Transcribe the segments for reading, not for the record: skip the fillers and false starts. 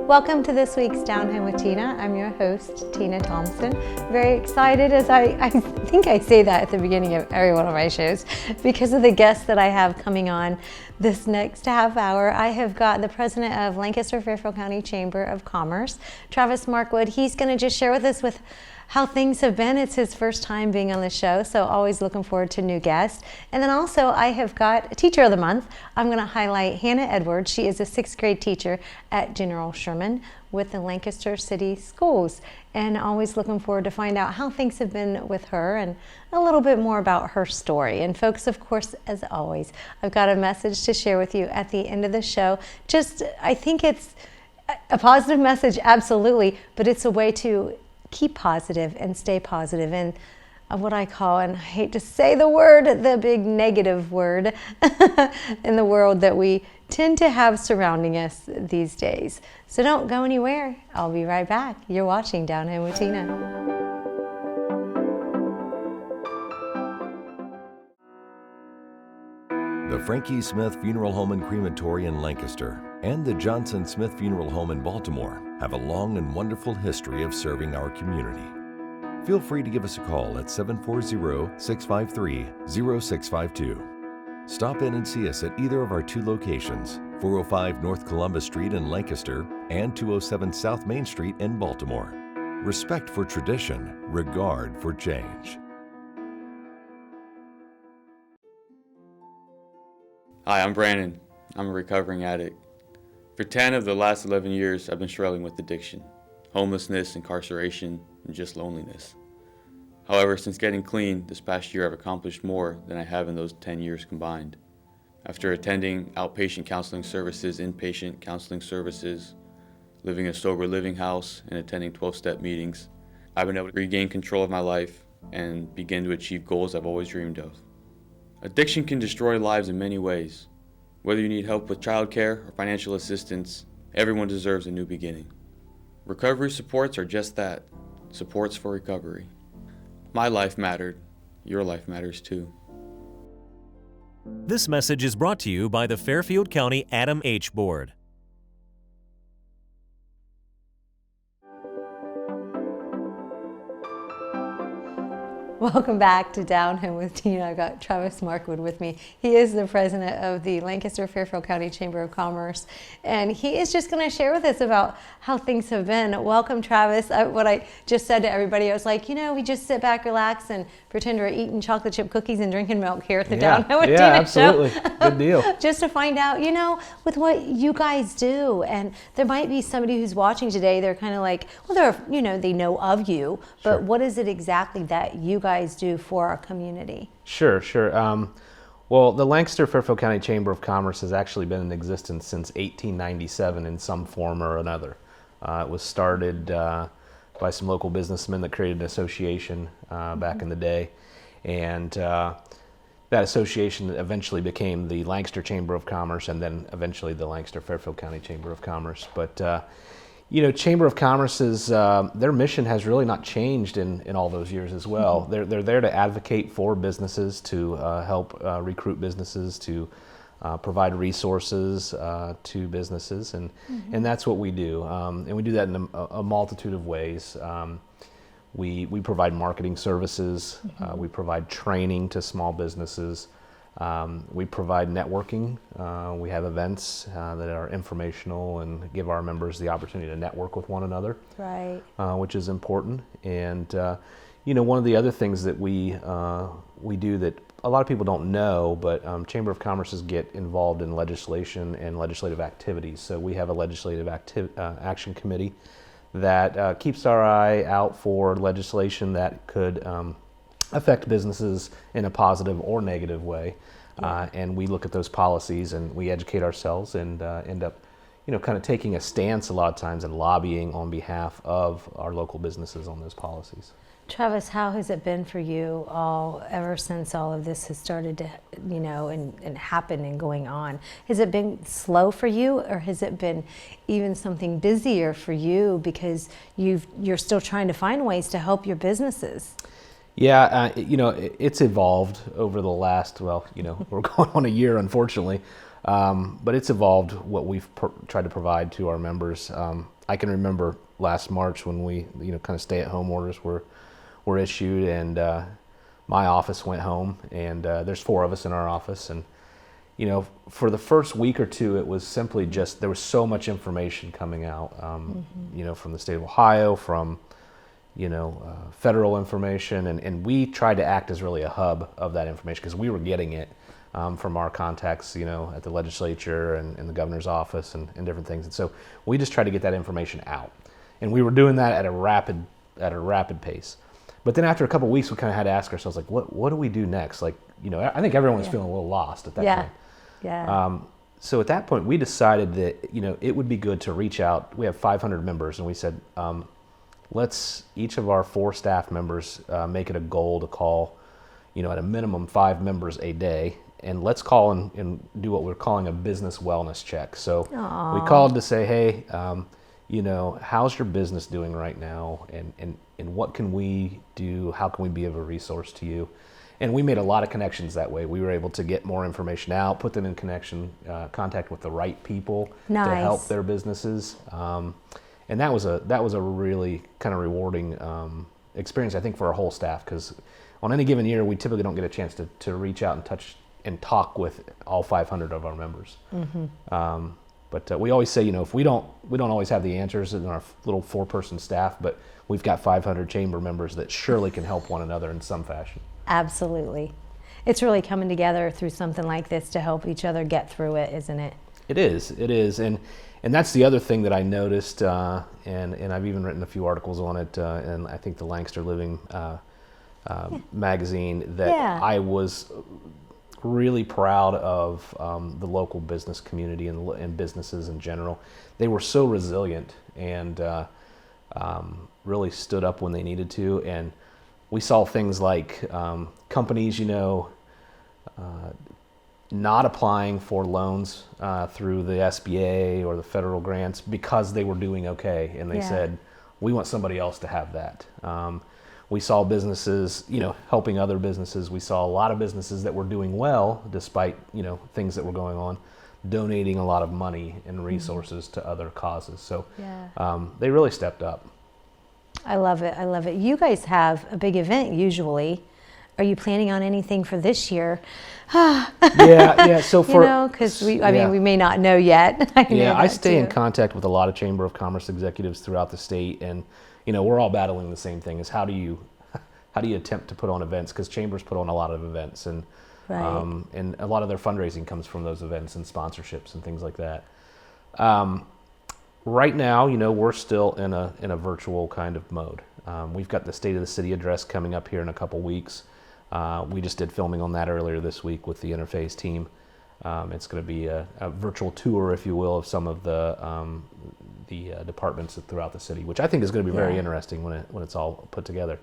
Welcome to this week's Down Home with Tina. I'm your host, Tina Thompson. Very excited, as I think I say that at the beginning of every one of my shows, because of the guests that I have coming on this next half hour. I have got the president of Lancaster-Fairfield County Chamber of Commerce, Travis Markwood. He's going to just share with us how things have been. It's his first time being on the show, so always looking forward to new guests. And then also I have got a Teacher of the Month. I'm going to highlight Hannah Edwards. She is a 6th grade teacher at General Sherman with the Lancaster City Schools. And always looking forward to find out how things have been with her and a little bit more about her story. And folks, of course, as always, I've got a message to share with you at the end of the show. I think it's a positive message, absolutely, but it's a way to keep positive and stay positive in what I call, and I hate to say the big negative word in the world that we tend to have surrounding us these days. So don't go anywhere. I'll be right back. You're watching Down Home with Tina. The Frankie Smith Funeral Home and Crematory in Lancaster and the Johnson Smith Funeral Home in Baltimore have a long and wonderful history of serving our community. Feel free to give us a call at 740-653-0652. Stop in and see us at either of our two locations, 405 North Columbus Street in Lancaster and 207 South Main Street in Baltimore. Respect for tradition, regard for change. Hi, I'm Brandon. I'm a recovering addict. For 10 of the last 11 years, I've been struggling with addiction, homelessness, incarceration, and just loneliness. However, since getting clean this past year, I've accomplished more than I have in those 10 years combined. After attending outpatient counseling services, inpatient counseling services, living in a sober living house, and attending 12-step meetings, I've been able to regain control of my life and begin to achieve goals I've always dreamed of. Addiction can destroy lives in many ways. Whether you need help with childcare or financial assistance, everyone deserves a new beginning. Recovery supports are just that, supports for recovery. My life mattered. Your life matters too. This message is brought to you by the Fairfield County Adam H. Board. Welcome back to Down Home with Tina. I've got Travis Markwood with me. He is the president of the Lancaster-Fairfield County Chamber of Commerce, and he is just going to share with us about how things have been. Welcome, Travis. What I just said to everybody, I was like, we just sit back, relax, and pretend we're eating chocolate chip cookies and drinking milk here at the Down Home with Tina absolutely. show. Good deal. Just to find out, with what you guys do, and there might be somebody who's watching today, they're kind of like, well, they know of you, but Sure. What is it exactly that you guys do for our community? Sure. Well, the Lancaster-Fairfield County Chamber of Commerce has actually been in existence since 1897 in some form or another. It was started by some local businessmen that created an association back in the day, and that association eventually became the Lancaster Chamber of Commerce, and then eventually the Lancaster-Fairfield County Chamber of Commerce. But Chamber of Commerce's their mission has really not changed in all those years as well. Mm-hmm. They're there to advocate for businesses, to help recruit businesses, to provide resources to businesses, and that's what we do. And we do that in a multitude of ways. We provide marketing services. We provide training to small businesses. We provide networking. We have events that are informational and give our members the opportunity to network with one another, Right. Which is important. And one of the other things that we do that a lot of people don't know, but Chamber of Commerce's get involved in legislation and legislative activities. So we have a legislative action committee that keeps our eye out for legislation that could affect businesses in a positive or negative way. And we look at those policies and we educate ourselves and end up, kind of taking a stance a lot of times and lobbying on behalf of our local businesses on those policies. Travis, how has it been for you ever since all of this has started to, and happen and going on? Has it been slow for you, or has it been even something busier for you because you're still trying to find ways to help your businesses? Yeah, it's evolved over the last, we're going on a year, unfortunately. But it's evolved what we've tried to provide to our members. I can remember last March when we, kind of stay-at-home orders were issued, and my office went home, and there's 4 of us in our office, and for the first week or two, it was simply just, there was so much information coming out, from the state of Ohio, from, federal information, and we tried to act as really a hub of that information because we were getting it from our contacts, at the legislature and in the governor's office and different things. And so we just tried to get that information out. And we were doing that at a rapid pace. But then after a couple of weeks, we kind of had to ask ourselves, like, what do we do next? Like, I think everyone was feeling a little lost at that point. Yeah. So at that point, we decided that, it would be good to reach out. We have 500 members, and we said, let's each of our 4 staff members make it a goal to call, at a minimum 5 members a day, and let's call and do what we're calling a business wellness check. So we called to say, hey, how's your business doing right now, and what can we do? How can we be of a resource to you? And we made a lot of connections that way. We were able to get more information out, put them in contact with the right people to help their businesses. And that was a really kind of rewarding experience, I think, for our whole staff, because on any given year, we typically don't get a chance to reach out and touch and talk with all 500 of our members. But we always say, if we don't always have the answers in our little 4-person staff, but we've got 500 chamber members that surely can help one another in some fashion. Absolutely. It's really coming together through something like this to help each other get through it, isn't it? It is. And that's the other thing that I noticed, and I've even written a few articles on it, and I think the Lancaster Living magazine, that I was really proud of the local business community and businesses in general. They were so resilient and really stood up when they needed to. And we saw things like companies, not applying for loans through the SBA or the federal grants because they were doing okay. And they said, we want somebody else to have that. We saw businesses, helping other businesses. We saw a lot of businesses that were doing well despite, things that were going on, donating a lot of money and resources to other causes. So they really stepped up. I love it. I love it. You guys have a big event usually. Are you planning on anything for this year? Yeah. So for because we may not know yet. I stay in contact with a lot of Chamber of Commerce executives throughout the state, and we're all battling the same thing: is how do you attempt to put on events? Because chambers put on a lot of events, and and a lot of their fundraising comes from those events and sponsorships and things like that. Right now, we're still in a virtual kind of mode. We've got the State of the City address coming up here in a couple weeks. We just did filming on that earlier this week with the Interface team. It's going to be a virtual tour, if you will, of some of the departments throughout the city, which I think is going to be very interesting when it's all put together.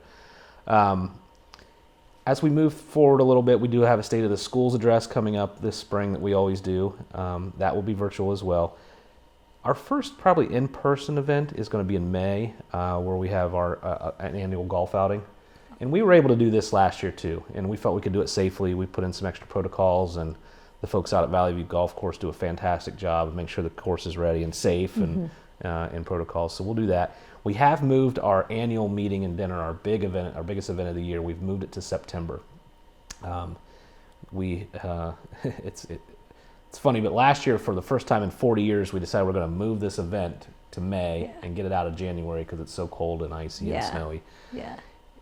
As we move forward a little bit, we do have a State of the Schools address coming up this spring that we always do. That will be virtual as well. Our first probably in-person event is going to be in May, where we have our an annual golf outing. And we were able to do this last year too, and we felt we could do it safely. We put in some extra protocols, and the folks out at Valley View Golf Course do a fantastic job of making sure the course is ready and safe and protocols. So we'll do that. We have moved our annual meeting and dinner, our big event, our biggest event of the year. We've moved it to September. It's funny, but last year, for the first time in 40 years, we decided we're going to move this event to May and get it out of January because it's so cold and icy and snowy. Yeah.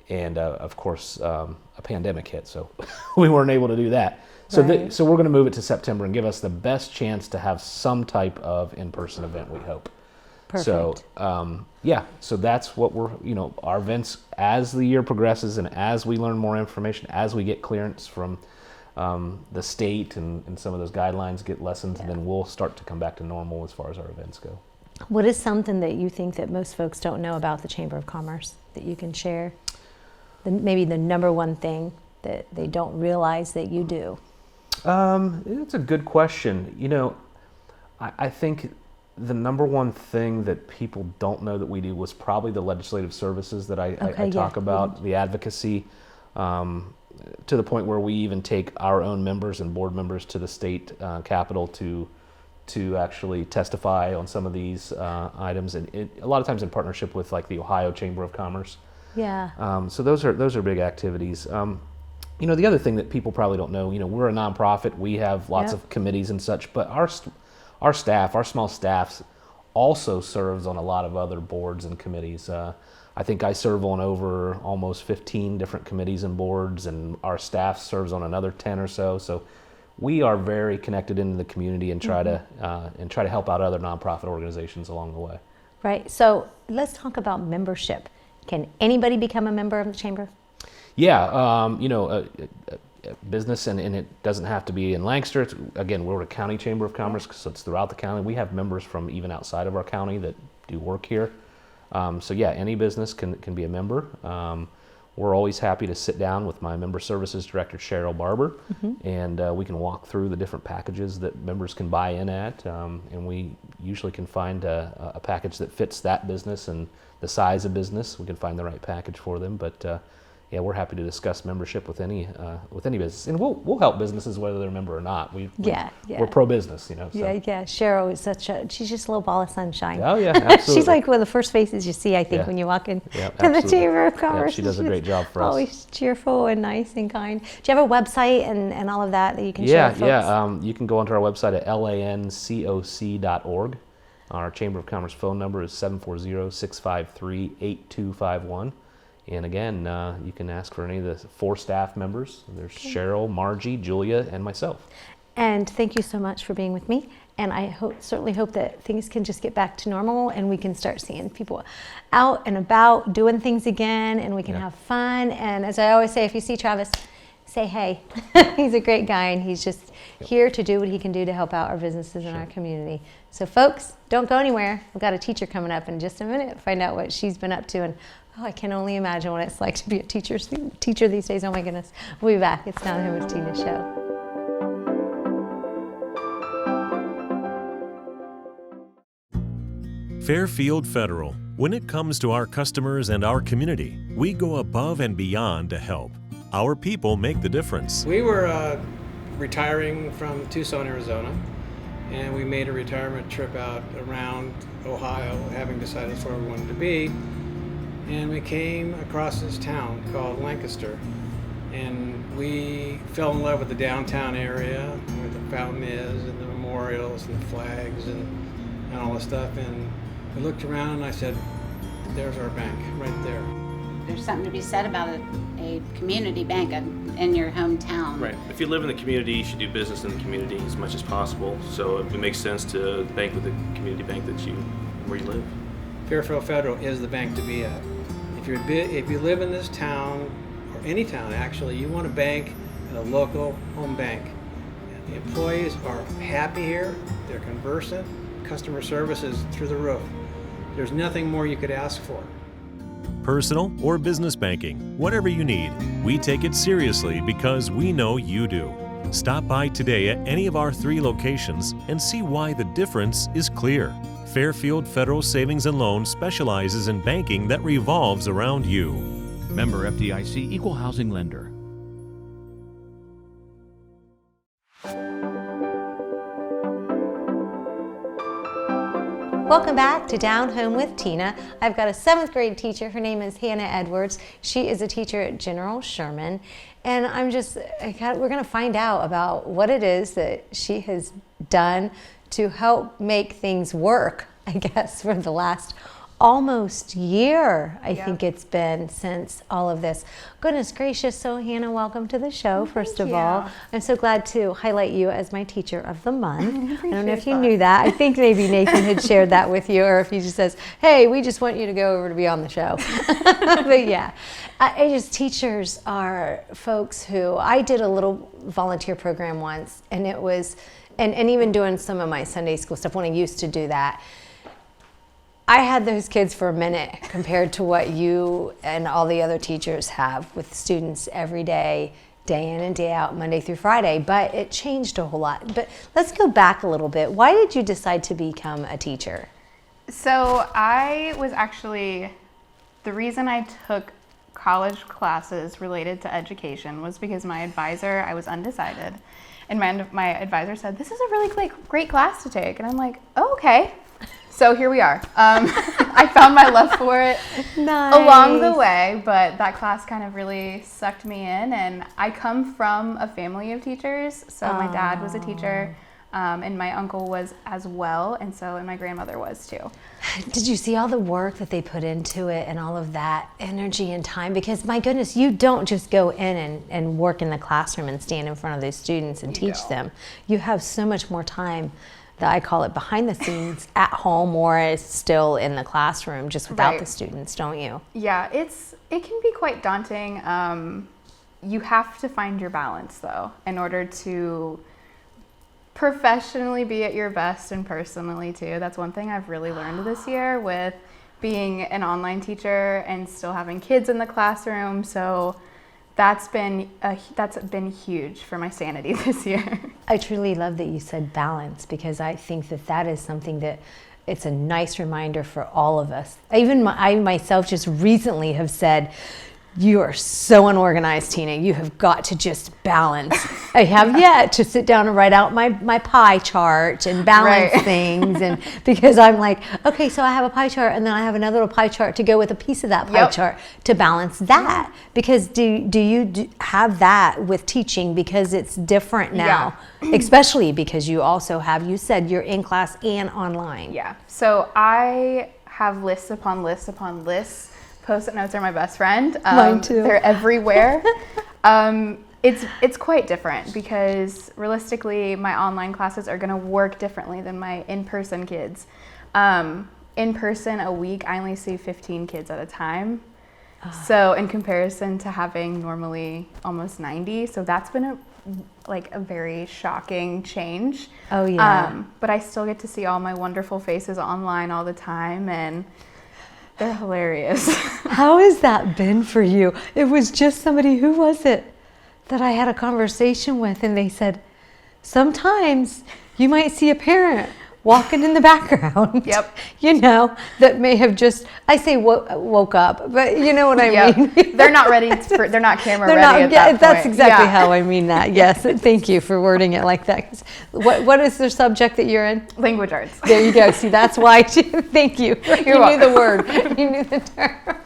And of course, a pandemic hit, so we weren't able to do that. So, so we're going to move it to September and give us the best chance to have some type of in-person event, we hope. Perfect. So, so that's what we're, our events, as the year progresses and as we learn more information, as we get clearance from the state and some of those guidelines get lessened, and then we'll start to come back to normal as far as our events go. What is something that you think that most folks don't know about the Chamber of Commerce that you can share? Maybe the number one thing that they don't realize that you do? It's a good question. I think the number one thing that people don't know that we do was probably the legislative services that I talk about, the advocacy. to the point where we even take our own members and board members to the state capitol to actually testify on some of these items, and a lot of times in partnership with like the Ohio Chamber of Commerce. Yeah. So those are big activities. You know, the other thing that people probably don't know, you know, we're a nonprofit. We have lots of committees and such, but our staff, our small staffs, also serves on a lot of other boards and committees. I think I serve on over almost 15 different committees and boards, and our staff serves on another 10 or so. So we are very connected into the community and try to help out other nonprofit organizations along the way. Right. So let's talk about membership. Can anybody become a member of the chamber? Yeah. You know, a business, and it doesn't have to be in Lancaster. Again, we're a county chamber of commerce, so it's throughout the county. We have members from even outside of our county that do work here. So yeah, any business can be a member. We're always happy to sit down with my member services director, Cheryl Barber, and we can walk through the different packages that members can buy in at, and we usually can find a package that fits that business and the size of business. We can find the right package for them, but yeah, we're happy to discuss membership with any business, and we'll help businesses whether they're a member or not. We're pro-business, you know. So. Yeah. Cheryl is she's just a little ball of sunshine. Oh yeah, absolutely. She's like one of the first faces you see, I think, when you walk in to the Chamber of Commerce. Yeah, she does a great job for us. Always cheerful and nice and kind. Do you have a website and all of that you can share with folks? Yeah. You can go onto our website at lancoc.org. Our Chamber of Commerce phone number is 740-653-8251. And again, you can ask for any of the 4 staff members. There's Cheryl, Margie, Julia, and myself. And thank you so much for being with me. And I certainly hope that things can just get back to normal and we can start seeing people out and about doing things again, and we can have fun. And as I always say, if you see Travis, say hey. He's a great guy, and he's just here to do what he can do to help out our businesses and our community. So folks, don't go anywhere. We've got a teacher coming up in just a minute. Find out what she's been up to, and I can only imagine what it's like to be a teacher these days. Oh my goodness. We'll be back. It's Down Home with Tina show. Fairfield Federal. When it comes to our customers and our community, we go above and beyond to help. Our people make the difference. We were retiring from Tucson, Arizona, and we made a retirement trip out around Ohio, having decided that's where we wanted to be. And we came across this town called Lancaster, and we fell in love with the downtown area where the fountain is and the memorials and the flags and all this stuff. And we looked around and I said, there's our bank right there. There's something to be said about a community bank in your hometown. Right. If you live in the community, you should do business in the community as much as possible. So it makes sense to bank with the community bank where you live. Fairfield Federal is the bank to be at. If you live in this town, or any town actually, you want to bank at a local home bank. And the employees are happy here, they're conversant, customer service is through the roof. There's nothing more you could ask for. Personal or business banking, whatever you need, we take it seriously because we know you do. Stop by today at any of our 3 locations and see why the difference is clear. Fairfield Federal Savings and Loan specializes in banking that revolves around you. Member FDIC Equal Housing Lender. Welcome back to Down Home with Tina. I've got a 7th grade teacher. Her name is Hannah Edwards. She is a teacher at General Sherman. And we're going to find out about what it is that she has done to help make things work, I guess, for the last almost year, I think it's been since all of this. Goodness gracious. So Hannah, welcome to the show, first of all. I'm so glad to highlight you as my teacher of the month. I don't know if you knew that. I think maybe Nathan had shared that with you, or if he just says, hey, we just want you to go over to be on the show. But yeah, teachers are folks who, I did a little volunteer program once, and it was, and even doing some of my Sunday school stuff when I used to do that, I had those kids for a minute compared to what you and all the other teachers have with students every day, day in and day out, Monday through Friday, but it changed a whole lot. But let's go back a little bit. Why did you decide to become a teacher? So I was actually, the reason I took college classes related to education was because my advisor, I was undecided. And my advisor said, this is a really great class to take. And I'm like, oh, okay. So here we are. I found my love for it along the way, but that class kind of really sucked me in. And I come from a family of teachers. So my dad was a teacher, and my uncle was as well. And my grandmother was too. Did you see all the work that they put into it and all of that energy and time? Because my goodness, you don't just go in and work in the classroom and stand in front of those students and teach them. You have so much more time, that I call it behind the scenes, at home or still in the classroom, just without the students, don't you? Yeah, it can be quite daunting. You have to find your balance though, in order to professionally be at your best and personally too. That's one thing I've really learned this year with being an online teacher and still having kids in the classroom. So that's been huge for my sanity this year. I truly love that you said balance, because I think that is something that it's a nice reminder for all of us. I myself just recently have said, you are so unorganized, Tina. You have got to just balance. I have yet to sit down and write out my pie chart and balance things. And because I'm like, okay, so I have a pie chart and then I have another little pie chart to go with a piece of that pie chart to balance that. Because do you have that with teaching? Because it's different now, especially because you also have, you said you're in class and online. Yeah, so I have lists upon lists upon lists. Post-it notes are my best friend. Mine too. They're everywhere. It's quite different because realistically, my online classes are going to work differently than my in-person kids. In person, a week, I only see 15 kids at a time. So in comparison to having normally almost 90, so that's been a very shocking change. Oh yeah. But I still get to see all my wonderful faces online all the time, and they're hilarious. How has that been for you? It was just somebody, who was it that I had a conversation with, and they said, sometimes you might see a parent walking in the background. Yep. That may have just, I say woke up, but you know what I mean? They're not ready, they're not camera ready at that point. That's exactly how I mean that, yes. Thank you for wording it like that. What is the subject that you're in? Language arts. There you go. See, that's why, thank you. You knew the word, you knew the term.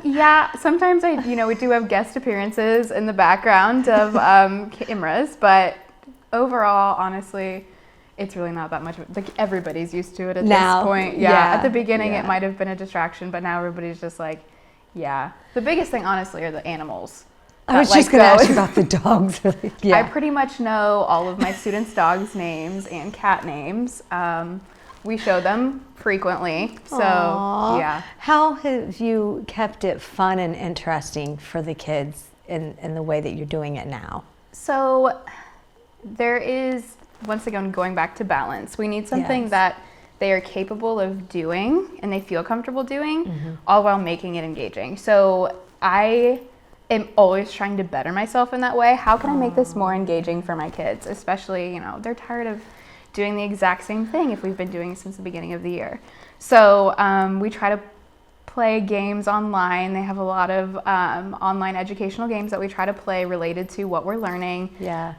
Yeah, sometimes we do have guest appearances in the background of cameras, but overall, honestly, it's really not that much. Everybody's used to it at this point. Yeah. At the beginning, it might have been a distraction, but now everybody's just like, yeah. The biggest thing, honestly, are the animals. I was just going to ask you about the dogs. I pretty much know all of my students' dogs' names and cat names. We show them frequently. So, yeah. How have you kept it fun and interesting for the kids in the way that you're doing it now? So, there is, once again, going back to balance. We need something that they are capable of doing and they feel comfortable doing, all while making it engaging. So I am always trying to better myself in that way. How can I make this more engaging for my kids? Especially, they're tired of doing the exact same thing if we've been doing it since the beginning of the year. So we try to play games online. They have a lot of online educational games that we try to play related to what we're learning. Yeah.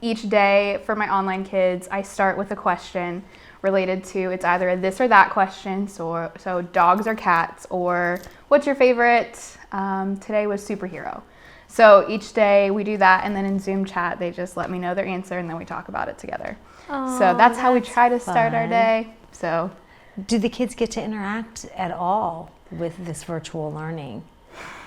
Each day for my online kids, I start with a question related to, it's either a this or that question, so dogs or cats, or what's your favorite? Today was superhero. So each day we do that, and then in Zoom chat, they just let me know their answer, and then we talk about it together. So that's how we try to start our day. So, do the kids get to interact at all with this virtual learning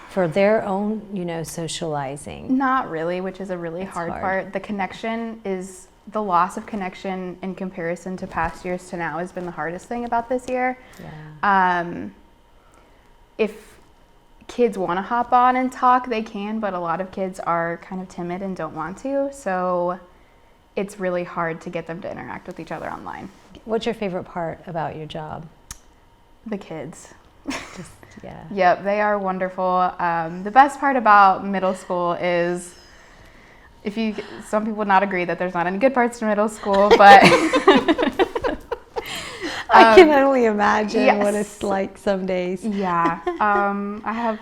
for their own, socializing? Not really, which is a really hard part. The loss of connection in comparison to past years to now has been the hardest thing about this year. Yeah. If kids want to hop on and talk, they can, but a lot of kids are kind of timid and don't want to. So it's really hard to get them to interact with each other online. What's your favorite part about your job? The kids. Yeah. Yep, they are wonderful. The best part about middle school is, some people would not agree that there's not any good parts to middle school, but I can only imagine what it's like some days. Yeah.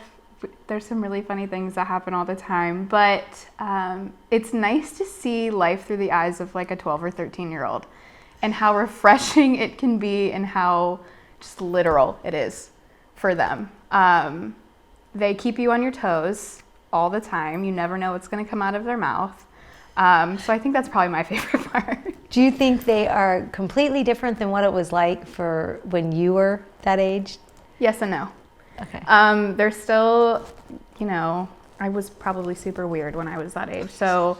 There's some really funny things that happen all the time, but it's nice to see life through the eyes of like a 12 or 13-year-old and how refreshing it can be and how just literal it is for them. They keep you on your toes all the time. You never know what's going to come out of their mouth. So I think that's probably my favorite part. Do you think they are completely different than what it was like for when you were that age? Yes and no. Okay. They're still, I was probably super weird when I was that age. So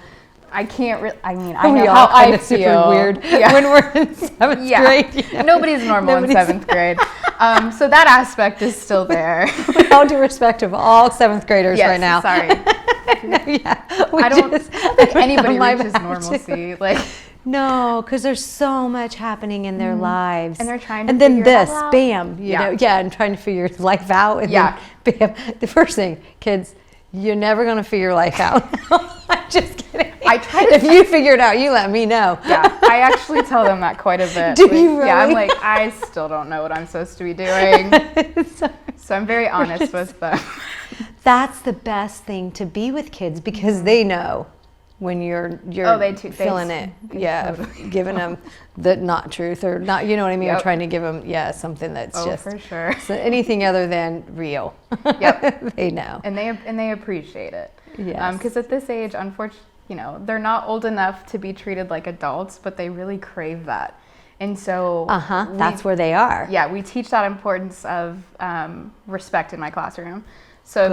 I can't really, I know how I feel. Super weird when we're in 7th grade. Yeah. Nobody's normal in 7th grade. So that aspect is still there. With all due respect of all 7th graders right now. Sorry. I don't think anybody reaches normalcy. No, because there's so much happening in their lives. And they're trying to and then figure this, it out. bam, you know, and trying to figure life out. And then, bam, the first thing, kids, you're never going to figure life out. I'm just kidding. I try to. If you figure it out, you let me know. Yeah, I actually tell them that quite a bit. Do you really? Yeah, I'm like, I still don't know what I'm supposed to be doing. So I'm very honest with them. That's the best thing to be with kids because they know when you're feeling it. Giving them the not truth or not, you know what I mean? Or trying to give them, something that's just for sure. So anything other than real. They know. And they appreciate it. Yes. Because at this age, unfortunately, they're not old enough to be treated like adults, but they really crave that. And so that's where they are. Yeah, we teach that importance of respect in my classroom. So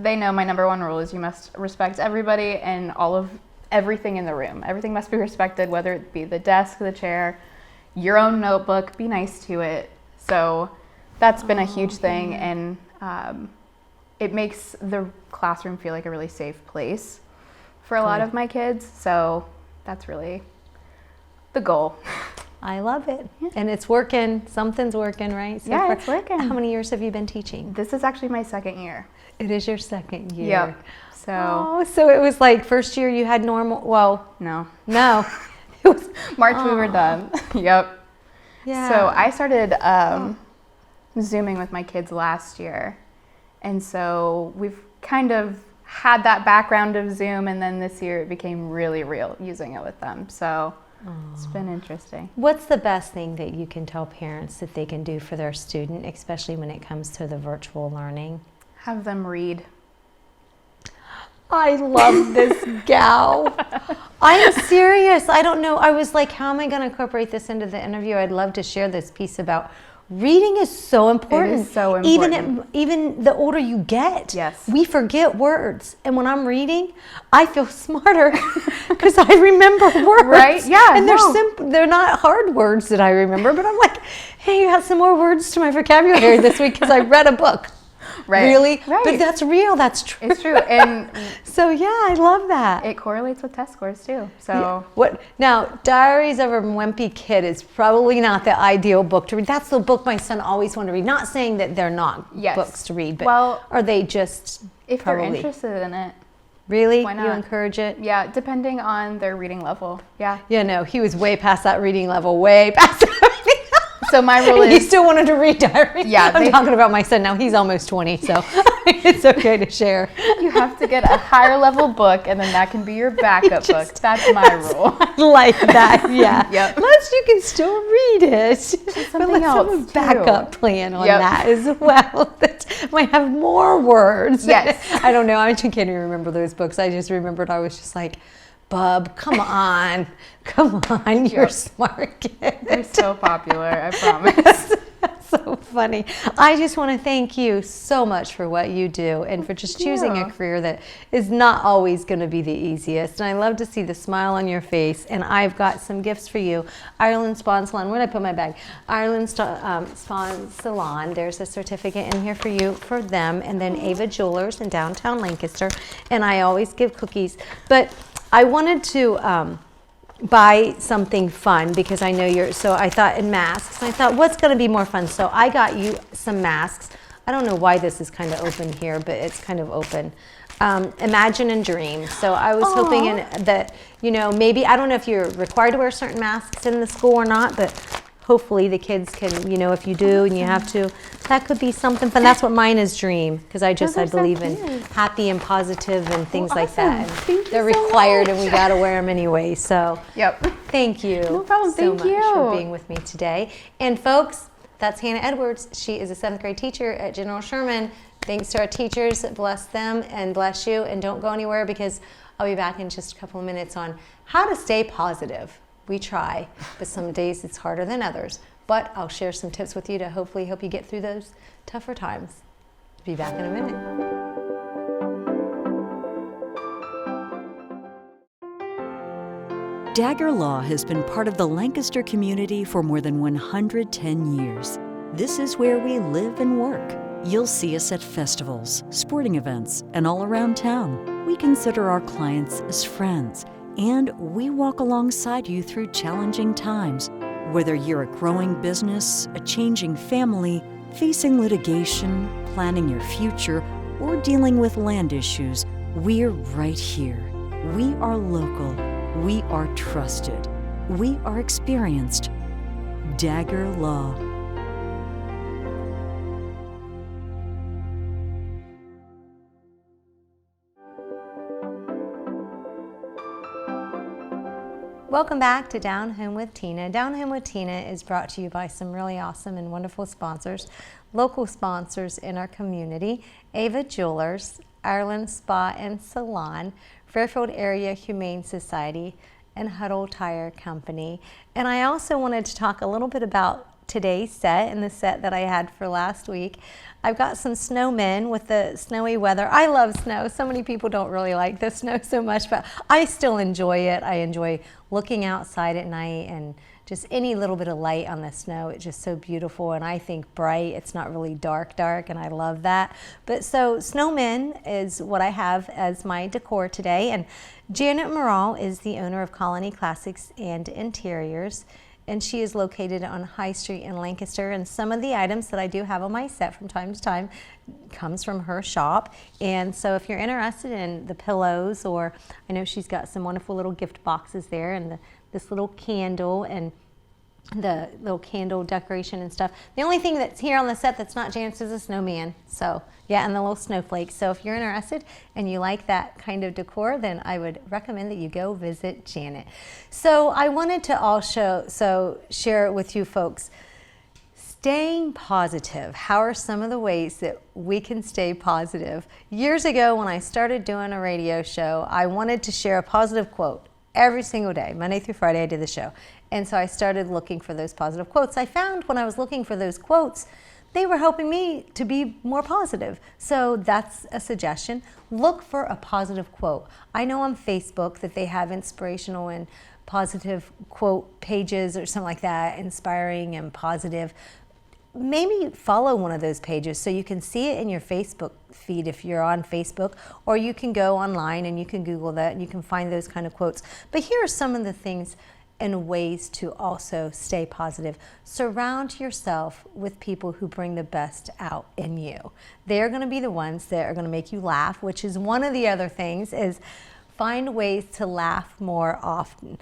they know my number one rule is you must respect everybody and everything in the room. Everything must be respected, whether it be the desk, the chair, your own notebook, be nice to it. So that's been a huge thing, and it makes the classroom feel like a really safe place for a lot of my kids. So that's really the goal. I love it. And it's working. Something's working, right? So it's working. How many years have you been teaching? This is actually my 2nd year. It is your 2nd year. Yep. So it was like first year you had normal, No. It was March we were done. Yep. Yeah. So I started Zooming with my kids last year. And so we've kind of had that background of Zoom, and then this year it became really real using it with them. So it's been interesting. What's the best thing that you can tell parents that they can do for their student, especially when it comes to the virtual learning? Have them read. I love this gal. I'm serious. I don't know. I was like, how am I going to incorporate this into the interview? I'd love to share this piece about reading is so important. It is so important. Even the older you get, yes, we forget words. And when I'm reading, I feel smarter because I remember words. Right? Yeah. And they're not hard words that I remember, but I'm like, hey, you have some more words to my vocabulary this week because I read a book. Right. Really? Right. But that's real. That's true. It's true. And so I love that. It correlates with test scores too. So what now? Diaries of a Wimpy Kid is probably not the ideal book to read. That's the book my son always wanted to read. Not saying that they're not books to read, but are they just if they're interested in it? Really? Why not? You encourage it? Yeah, depending on their reading level. Yeah. Yeah, no, he was way past that reading level, way past that. So my rule is... He still wanted to read diaries. Yeah. I'm talking about my son now. He's almost 20, so it's okay to share. You have to get a higher level book, and then that can be your backup book. That's my rule. I like that, yeah. Yep. Unless you can still read it. Something else, have a backup plan on that as well. That might have more words. Yes. I don't know. I can't even remember those books. I just remembered I was just like, Bub, come on. Come on, you're a smart kid. They're so popular, I promise. That's so funny. I just want to thank you so much for what you do and for just choosing a career that is not always going to be the easiest. And I love to see the smile on your face. And I've got some gifts for you. Ireland Spawn Salon. Where did I put my bag? Ireland Spawn Salon. There's a certificate in here for you for them. And then Ava Jewelers in downtown Lancaster. And I always give cookies. But I wanted to buy something fun because I know so I thought in masks. And I thought, what's going to be more fun? So I got you some masks. I don't know why this is kind of open here, but it's kind of open. Imagine and dream. So I was hoping that, maybe, I don't know if you're required to wear certain masks in the school or not, but hopefully the kids can, you know, if you do and you have to, that could be something fun. That's what mine is, dream, because I believe in happy and positive and things like that. And they're required and we got to wear them anyway. So thank you No problem. so Thank much you for being with me today. And folks, that's Hannah Edwards. She is a 7th grade teacher at General Sherman. Thanks to our teachers. Bless them and bless you. And don't go anywhere, because I'll be back in just a couple of minutes on how to stay positive. We try, but some days it's harder than others. But I'll share some tips with you to hopefully help you get through those tougher times. Be back in a minute. Dagger Law has been part of the Lancaster community for more than 110 years. This is where we live and work. You'll see us at festivals, sporting events, and all around town. We consider our clients as friends, and we walk alongside you through challenging times. Whether you're a growing business, a changing family, facing litigation, planning your future, or dealing with land issues, we're right here. We are local. We are trusted. We are experienced. Dagger Law. Welcome back to Down Home with Tina. Down Home with Tina is brought to you by some really awesome and wonderful sponsors, local sponsors in our community: Ava Jewelers, Ireland Spa and Salon, Fairfield Area Humane Society, and Huddle Tire Company. And I also wanted to talk a little bit about today's set and the set that I had for last week. I've got some snowmen with the snowy weather. I love snow. So many people don't really like the snow so much, but I still enjoy it. I enjoy looking outside at night and just any little bit of light on the snow. It's just so beautiful, and I think bright. It's not really dark, and I love that. But so snowmen is what I have as my decor today. And Janet Morrall is the owner of Colony Classics and Interiors, and she is located on High Street in Lancaster. And some of the items that I do have on my set from time to time comes from her shop. And so if you're interested in the pillows, or I know she's got some wonderful little gift boxes there, and this little candle and the little candle decoration and stuff. The only thing that's here on the set that's not Janet's is a snowman. So yeah, and the little snowflakes. So if you're interested and you like that kind of decor, then I would recommend that you go visit Janet. So I wanted to also share with you folks, staying positive. How are some of the ways that we can stay positive? Years ago, when I started doing a radio show, I wanted to share a positive quote every single day. Monday through Friday, I did the show. And so I started looking for those positive quotes. I found when I was looking for those quotes, they were helping me to be more positive. So that's a suggestion. Look for a positive quote. I know on Facebook that they have inspirational and positive quote pages or something like that, inspiring and positive. Maybe follow one of those pages so you can see it in your Facebook feed if you're on Facebook, or you can go online and you can Google that and you can find those kind of quotes. But here are some of the things and ways to also stay positive. Surround yourself with people who bring the best out in you. They're going to be the ones that are going to make you laugh, which is one of the other things, is find ways to laugh more often.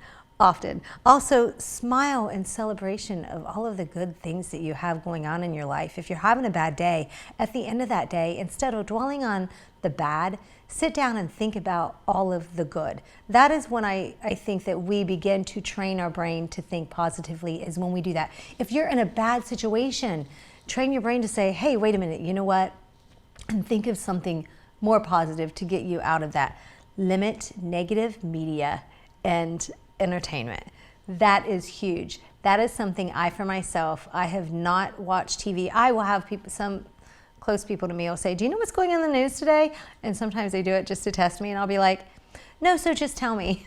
Also, smile in celebration of all of the good things that you have going on in your life. If you're having a bad day, at the end of that day, instead of dwelling on the bad, sit down and think about all of the good. That is when I think that we begin to train our brain to think positively, is when we do that. If you're in a bad situation, train your brain to say, hey, wait a minute, you know what? And think of something more positive to get you out of that. Limit negative media and entertainment. That is huge. That is something I have not watched TV. I will have some close people to me will say, do you know what's going on in the news today? And sometimes they do it just to test me, and I'll be like, no, so just tell me.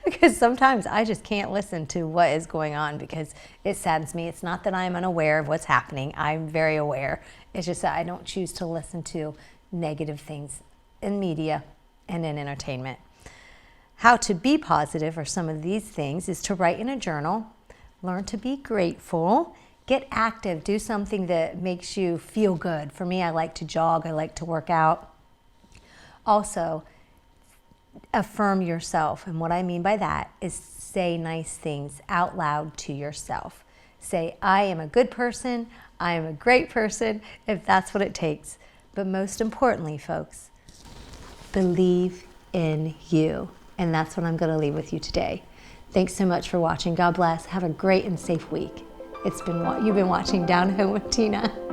Because sometimes I just can't listen to what is going on because it saddens me. It's not that I'm unaware of what's happening. I'm very aware. It's just that I don't choose to listen to negative things in media and in entertainment. How to be positive, or some of these things, is to write in a journal, learn to be grateful, get active, do something that makes you feel good. For me, I like to jog, I like to work out. Also, affirm yourself. And what I mean by that is say nice things out loud to yourself. Say, I am a good person, I am a great person, if that's what it takes. But most importantly, folks, believe in you. And that's what I'm going to leave with you today. Thanks so much for watching. God bless. Have a great and safe week. You've been watching Down Home with Tina.